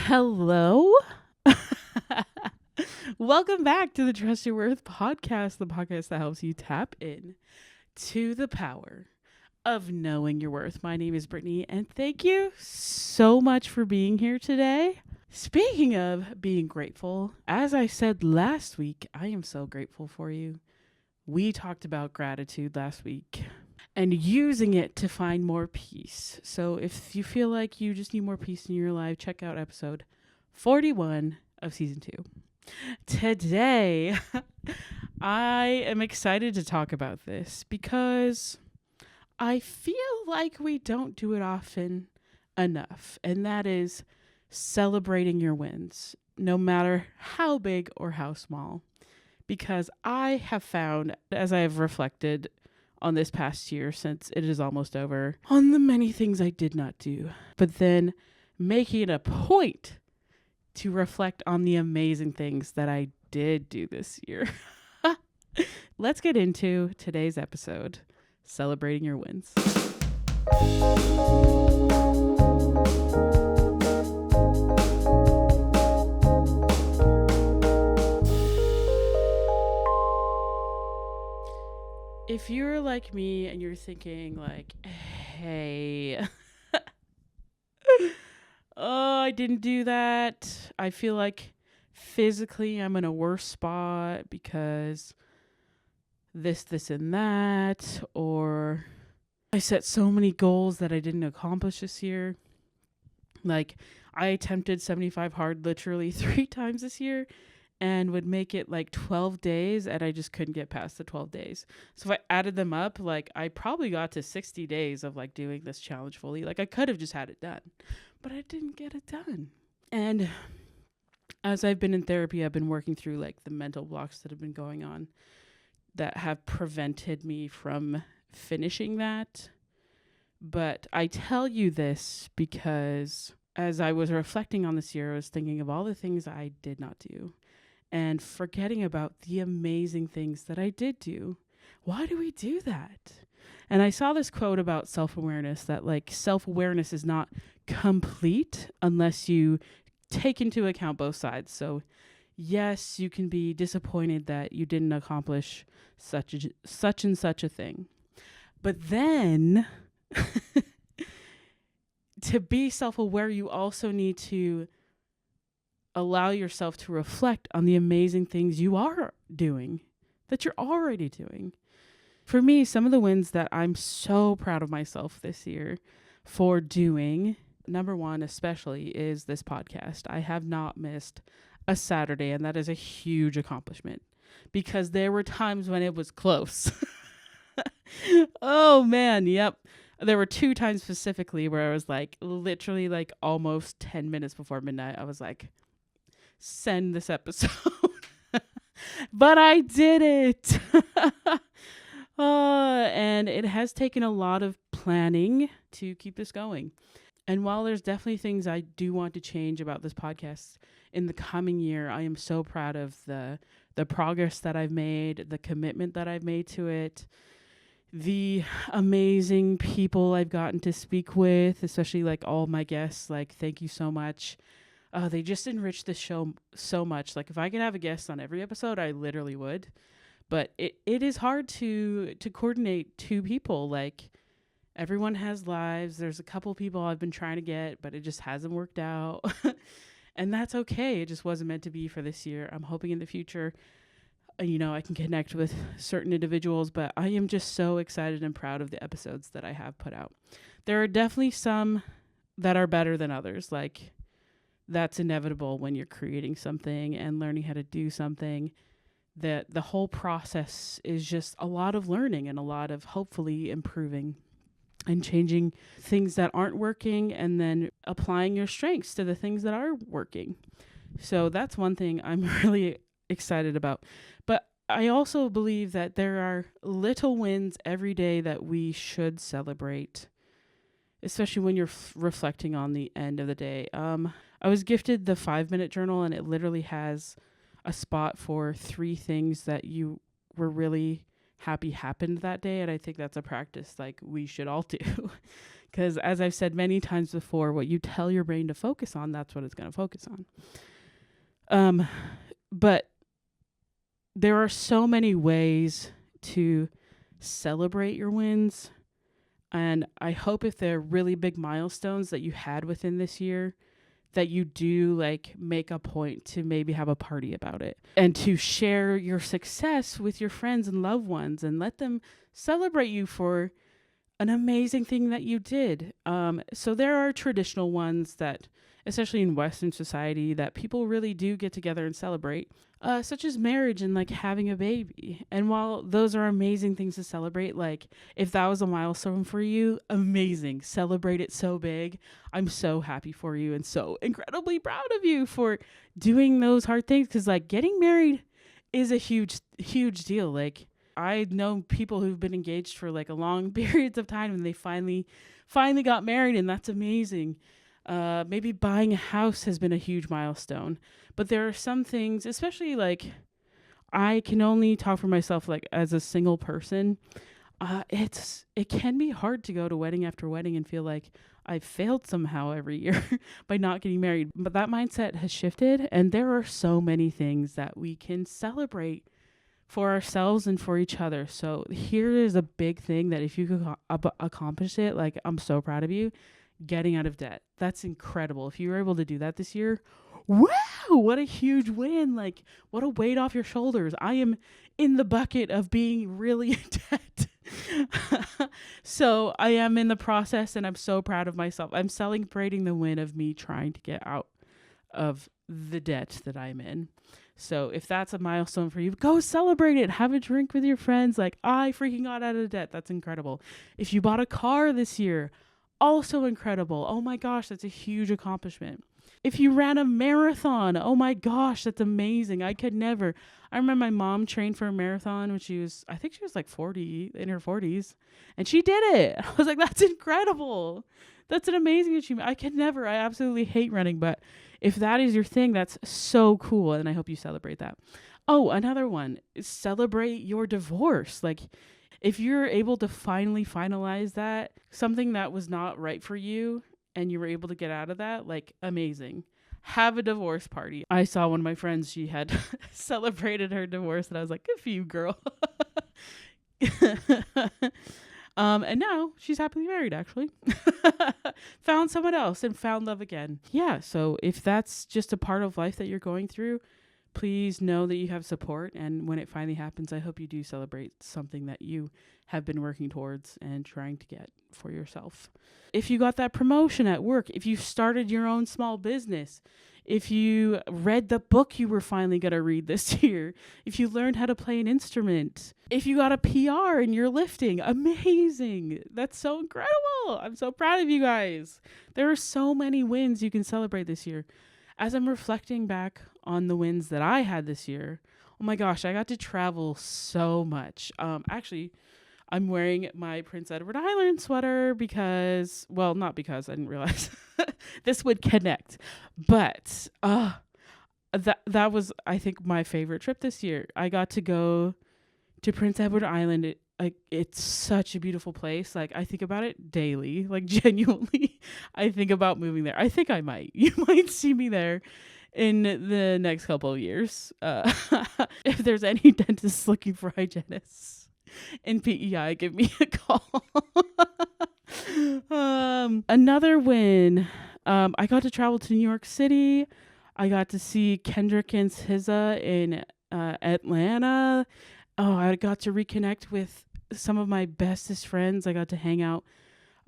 Hello. Welcome back to the Trust Your Worth podcast, the podcast that helps you tap in to the power of knowing your worth. My name is Brittany, and thank you so much for being here today. Speaking of being grateful, as I said last week, I am so grateful for you. We talked about gratitude last week and using it to find more peace. So if you feel like you just need more peace in your life, check out episode 41 of season 2. Today, I am excited to talk about this because I feel like we don't do it often enough, and that is celebrating your wins, no matter how big or how small. Because I have found, as I have reflected on this past year, since it is almost over, on the many things I did not do, but then making it a point to reflect on the amazing things that I did do this year. Let's get into today's episode, Celebrating Your Wins. If you're like me and you're thinking like, hey, oh, I didn't do that. I feel like physically I'm in a worse spot because this, and that. Or I set so many goals that I didn't accomplish this year. Like, I attempted 75 hard literally 3 times this year and would make it like 12 days, and I just couldn't get past the 12 days. So if I added them up, like I probably got to 60 days of like doing this challenge fully. Like I could have just had it done, but I didn't get it done. And as I've been in therapy, I've been working through like the mental blocks that have been going on that have prevented me from finishing that. But I tell you this because as I was reflecting on this year, I was thinking of all the things I did not do and forgetting about the amazing things that I did do. Why do we do that? And I saw this quote about self-awareness that like self-awareness is not complete unless you take into account both sides. So yes, you can be disappointed that you didn't accomplish such and such a thing. But then to be self-aware, you also need to allow yourself to reflect on the amazing things you are doing, that you're already doing. For me, some of the wins that I'm so proud of myself this year for doing, number one especially, is this podcast. I have not missed a Saturday, and that is a huge accomplishment because there were times when it was close. Oh man, yep. There were 2 times specifically where I was like literally like almost 10 minutes before midnight. I was like, send this episode. But I did it. And it has taken a lot of planning to keep this going. And while there's definitely things I do want to change about this podcast in the coming year, I am so proud of the progress that I've made, the commitment that I've made to it, the amazing people I've gotten to speak with, especially like all my guests. Like, thank you so much. They just enrich the show so much. Like, if I could have a guest on every episode, I literally would. But it is hard to coordinate 2 people. Like, everyone has lives. There's a couple people I've been trying to get, but it just hasn't worked out. And that's okay. It just wasn't meant to be for this year. I'm hoping in the future, I can connect with certain individuals, but I am just so excited and proud of the episodes that I have put out. There are definitely some that are better than others. Like, that's inevitable when you're creating something and learning how to do something. That the whole process is just a lot of learning and a lot of hopefully improving and changing things that aren't working and then applying your strengths to the things that are working. So that's one thing I'm really excited about. But I also believe that there are little wins every day that we should celebrate, especially when you're reflecting on the end of the day. I was gifted the 5-minute journal, and it literally has a spot for 3 things that you were really happy happened that day. And I think that's a practice like we should all do. Because as I've said many times before, what you tell your brain to focus on, that's what it's going to focus on. But there are so many ways to celebrate your wins. And I hope if they're really big milestones that you had within this year, that you do like make a point to maybe have a party about it and to share your success with your friends and loved ones and let them celebrate you for an amazing thing that you did. So there are traditional ones that, especially in Western society, that people really do get together and celebrate, such as marriage and like having a baby. And while those are amazing things to celebrate, like if that was a milestone for you, amazing. Celebrate it so big. I'm so happy for you and so incredibly proud of you for doing those hard things. Cause like getting married is a huge, huge deal. Like I know people who've been engaged for like a long periods of time and they finally got married, and that's amazing. Maybe buying a house has been a huge milestone, but there are some things, especially like I can only talk for myself, like as a single person, it can be hard to go to wedding after wedding and feel like I failed somehow every year by not getting married. But that mindset has shifted, and there are so many things that we can celebrate for ourselves and for each other. So here is a big thing that if you could accomplish it, like I'm so proud of you. Getting out of debt. That's incredible. If you were able to do that this year, wow, what a huge win. Like, what a weight off your shoulders. I am in the bucket of being really in debt. So I am in the process, and I'm so proud of myself. I'm celebrating the win of me trying to get out of the debt that I'm in. So if that's a milestone for you, go celebrate it. Have a drink with your friends. Like, I freaking got out of debt. That's incredible. If you bought a car this year, also incredible. Oh my gosh, that's a huge accomplishment. If you ran a marathon, oh my gosh, that's amazing. I could never. I remember my mom trained for a marathon when I think she was like 40, in her 40s, and she did it. I was like, that's incredible. That's an amazing achievement. I could never. I absolutely hate running, but if that is your thing, that's so cool, and I hope you celebrate that. Oh, another one is celebrate your divorce. Like, if you're able to finally finalize that, something that was not right for you, and you were able to get out of that, like, amazing. Have a divorce party. I saw one of my friends, she had celebrated her divorce, and I was like, good for you, girl. And now she's happily married, actually. Found someone else and found love again. Yeah, so if that's just a part of life that you're going through, please know that you have support, and when it finally happens, I hope you do celebrate something that you have been working towards and trying to get for yourself. If you got that promotion at work, if you started your own small business, if you read the book you were finally going to read this year, if you learned how to play an instrument, if you got a PR in your lifting, amazing. That's so incredible. I'm so proud of you guys. There are so many wins you can celebrate this year. As I'm reflecting back on the wins that I had this year, oh my gosh, I got to travel so much. Actually, I'm wearing my Prince Edward Island sweater because, well, not because, I didn't realize this would connect. But that was, I think, my favorite trip this year. I got to go to Prince Edward Island. It's such a beautiful place. Like, I think about it daily. Like, genuinely, I think about moving there. I think I might. You might see me there in the next couple of years. If there's any dentists looking for hygienists in PEI, give me a call. Another win. I got to travel to New York City. I got to see Kendrick and SZA in Atlanta. Oh, I got to reconnect with some of my bestest friends. I got to hang out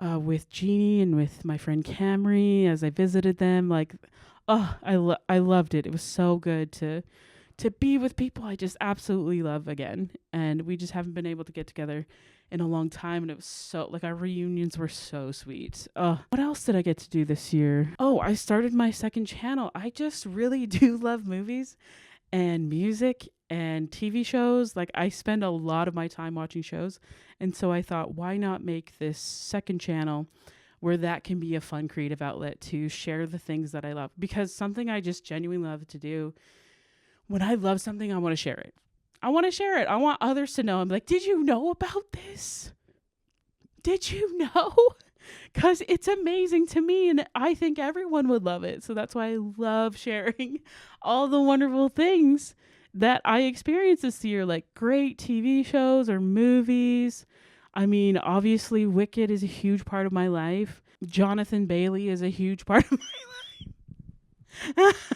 with Jeannie and with my friend Camry as I visited them. Like, oh, I loved it. It was so good to be with people I just absolutely love again. And we just haven't been able to get together in a long time. And it was so, like, our reunions were so sweet. What else did I get to do this year? Oh, I started my second channel. I just really do love movies and music and TV shows. Like, I spend a lot of my time watching shows. And so I thought, why not make this second channel where that can be a fun creative outlet to share the things that I love? Because something I just genuinely love to do, when I love something, I want to share it. I want to share it. I want others to know. I'm like, did you know about this? Did you know? because it's amazing to me and I think everyone would love it. So that's why I love sharing all the wonderful things that I experienced this year, like great TV shows or movies. I mean, obviously, Wicked is a huge part of my life. Jonathan Bailey is a huge part of my life.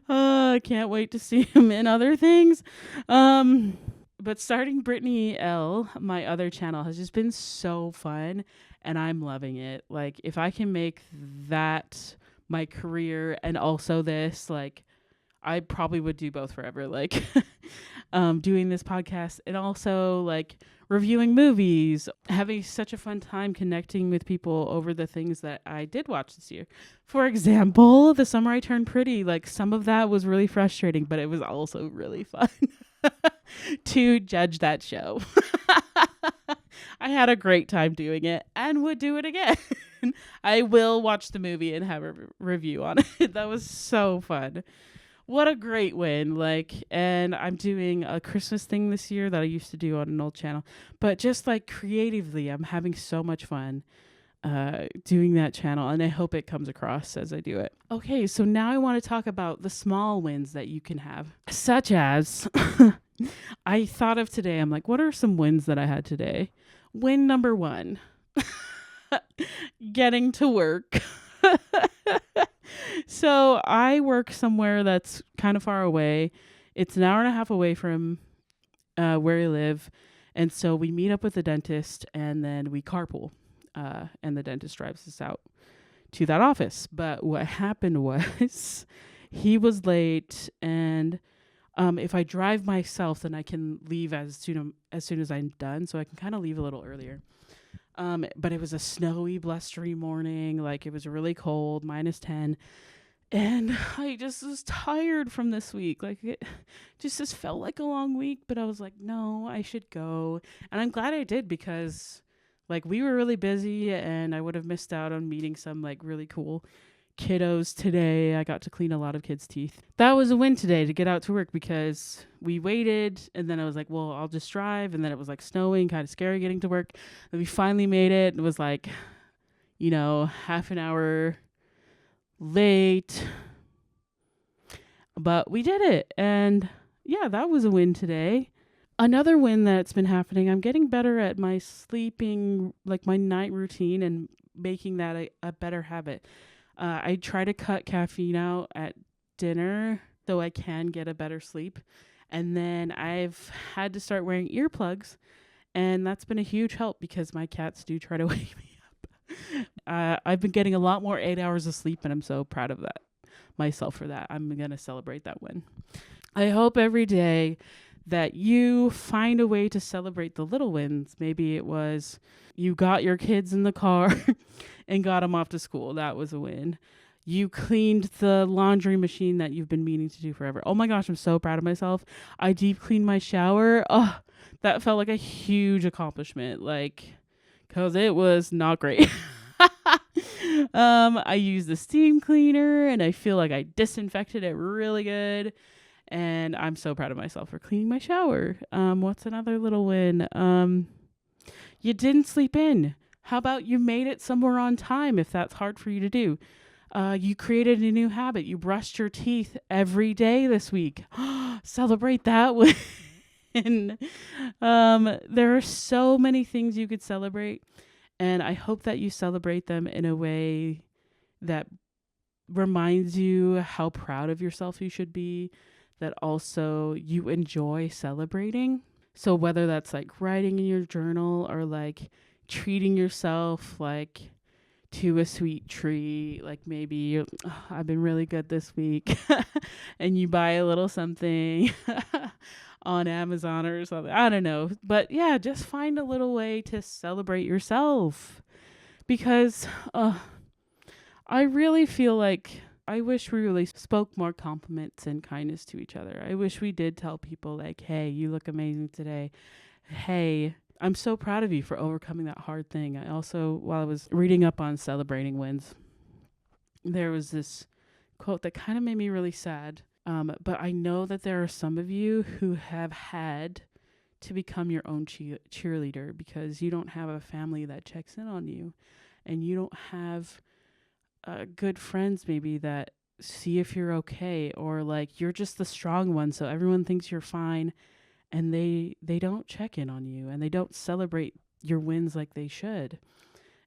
I can't wait to see him in other things. But starting Brittany L, my other channel, has just been so fun and I'm loving it. Like, if I can make that my career and also this, like, I probably would do both forever. Like, doing this podcast and also like reviewing movies, having such a fun time connecting with people over the things that I did watch this year. For example, The Summer I Turned Pretty, like some of that was really frustrating, but it was also really fun to judge that show. I had a great time doing it and would do it again. I will watch the movie and have a review on it. That was so fun. What a great win. Like, and I'm doing a Christmas thing this year that I used to do on an old channel, but just like creatively, I'm having so much fun doing that channel, and I hope it comes across as I do it. Okay, so now I want to talk about the small wins that you can have, such as I thought of today. I'm like, what are some wins that I had today? Win number 1, getting to work. So I work somewhere that's kind of far away. It's an hour and a half away from where I live. And so we meet up with the dentist and then we carpool. And the dentist drives us out to that office. But what happened was he was late, and if I drive myself, then I can leave as soon as I'm done. So I can kind of leave a little earlier. But it was a snowy, blustery morning. Like, it was really cold, -10. And I just was tired from this week. Like, it just felt like a long week. But I was like, no, I should go. And I'm glad I did, because like we were really busy and I would have missed out on meeting some like really cool kiddos today. I got to clean a lot of kids' teeth. That was a win today, to get out to work, because we waited and then I was like, well, I'll just drive. And then it was like snowing, kind of scary getting to work. And we finally made it. It was like, half an hour late, but we did it. And yeah, that was a win today. Another win that's been happening, I'm getting better at my sleeping, like my night routine, and making that a better habit. I try to cut caffeine out at dinner so I can get a better sleep. And then I've had to start wearing earplugs, and that's been a huge help because my cats do try to wake me up. I've been getting a lot more 8 hours of sleep, and I'm so proud of that myself for that. I'm going to celebrate that win. I hope every day that you find a way to celebrate the little wins. Maybe it was you got your kids in the car and got them off to school. That was a win. You cleaned the laundry machine that you've been meaning to do forever. Oh my gosh, I'm so proud of myself. I deep cleaned my shower. Oh, that felt like a huge accomplishment. Like, cause it was not great. I used the steam cleaner and I feel like I disinfected it really good. And I'm so proud of myself for cleaning my shower. What's another little win? You didn't sleep in. How about you made it somewhere on time if that's hard for you to do? You created a new habit. You brushed your teeth every day this week. Celebrate that win. There are so many things you could celebrate. And I hope that you celebrate them in a way that reminds you how proud of yourself you should be, that also you enjoy celebrating. So whether that's like writing in your journal or like treating yourself like to a sweet treat, like maybe you're, I've been really good this week and you buy a little something on Amazon or something. I don't know. But yeah, just find a little way to celebrate yourself, because I really feel like I wish we really spoke more compliments and kindness to each other. I wish we did tell people like, hey, you look amazing today. Hey, I'm so proud of you for overcoming that hard thing. I also, while I was reading up on celebrating wins, there was this quote that kind of made me really sad. But I know that there are some of you who have had to become your own cheerleader, because you don't have a family that checks in on you, and you don't have good friends maybe that see if you're okay, or like you're just the strong one, so everyone thinks you're fine, and they don't check in on you, and they don't celebrate your wins like they should.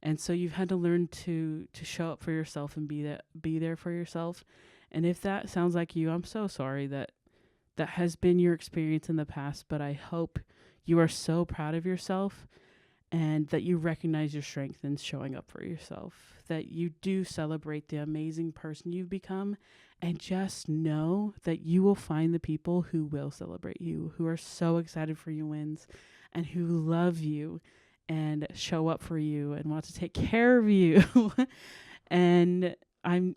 And so you've had to learn to show up for yourself and be there for yourself. And if that sounds like you, I'm so sorry that has been your experience in the past, but I hope you are so proud of yourself, and that you recognize your strength in showing up for yourself, that you do celebrate the amazing person you've become, and just know that you will find the people who will celebrate you, who are so excited for your wins, and who love you and show up for you and want to take care of you. And I'm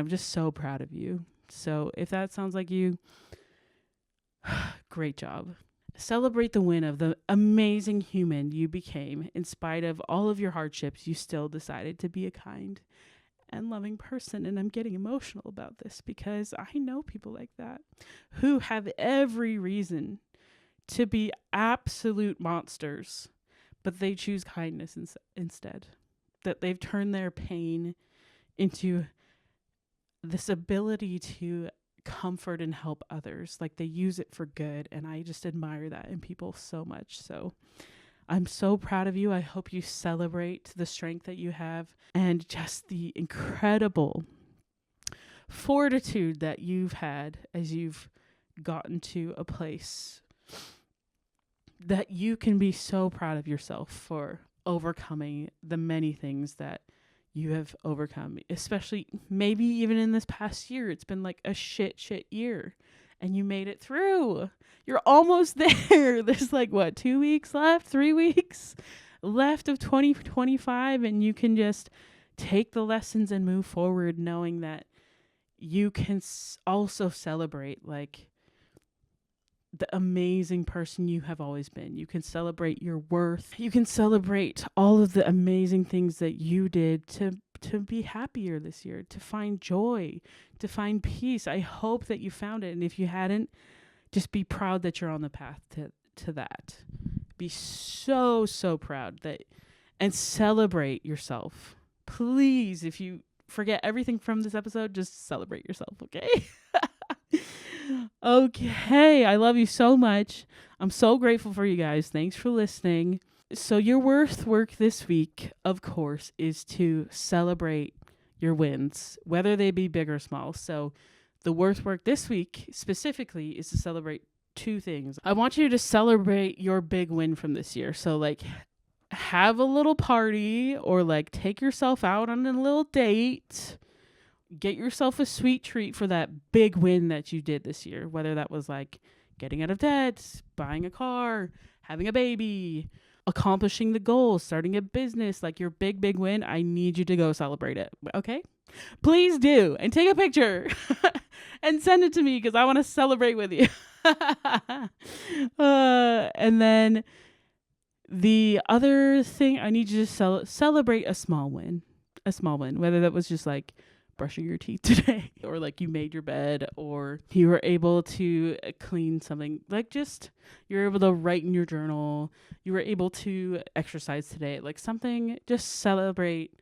just so proud of you. So if that sounds like you, great job. Celebrate the win of the amazing human you became. In spite of all of your hardships, you still decided to be a kind and loving person. And I'm getting emotional about this because I know people like that who have every reason to be absolute monsters, but they choose kindness instead. That they've turned their pain into this ability to comfort and help others. Like they use it for good, and I just admire that in people so much. So I'm so proud of you. I hope you celebrate the strength that you have and just the incredible fortitude that you've had as you've gotten to a place that you can be so proud of yourself for overcoming the many things that you have overcome, especially maybe even in this past year. It's been like a shit year, and you made it through. You're almost there. There's like 2 weeks left, 3 weeks left of 2025, and you can just take the lessons and move forward, knowing that you can also celebrate like the amazing person you have always been. You can celebrate your worth. You can celebrate all of the amazing things that you did to be happier this year, to find joy, to find peace. I hope that you found it. And if you hadn't, just be proud that you're on the path to that. Be so proud and celebrate yourself. Please, if you forget everything from this episode, just celebrate yourself, okay? Okay, I love you so much. I'm so grateful for you guys. Thanks for listening. So your work this week, of course, is to celebrate your wins, whether they be big or small. So the work this week specifically is to celebrate 2 things. I want you to celebrate your big win from this year. So like have a little party, or like take yourself out on a little date. Get yourself a sweet treat for that big win that you did this year, whether that was like getting out of debt, buying a car, having a baby, accomplishing the goal, starting a business, like your big win. I need you to go celebrate it. Okay? Please do. And take a picture and send it to me because I want to celebrate with you. And then the other thing, I need you to celebrate a small win, whether that was just like brushing your teeth today, or like you made your bed, or you were able to clean something, like just you're able to write in your journal, you were able to exercise today, like something. Just celebrate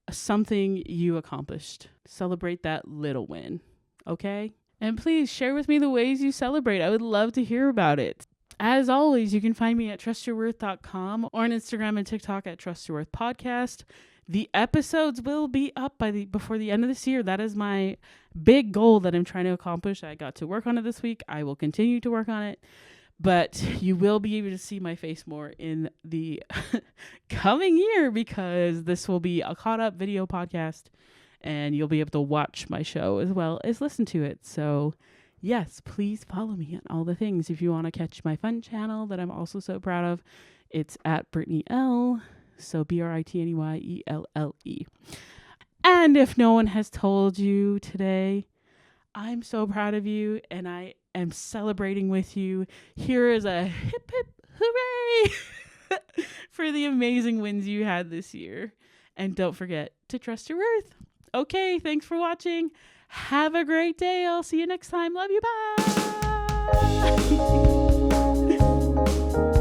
something you accomplished. Celebrate that little win, okay? And please share with me the ways you celebrate. I would love to hear about it. As always, you can find me at trustyourworth.com or on Instagram and TikTok at trustyourworthpodcast. The episodes will be up before the end of this year. That is my big goal that I'm trying to accomplish. I got to work on it this week. I will continue to work on it. But you will be able to see my face more in the coming year, because this will be a caught up video podcast, and you'll be able to watch my show as well as listen to it. So yes, please follow me on all the things. If you want to catch my fun channel that I'm also so proud of, it's at Brittany L. So BRITNEYELLE. And if no one has told you today, I'm so proud of you, and I am celebrating with you. Here is a hip hip hooray for the amazing wins you had this year. And don't forget to trust your worth. Okay, thanks for watching. Have a great day. I'll see you next time. Love you. Bye. you.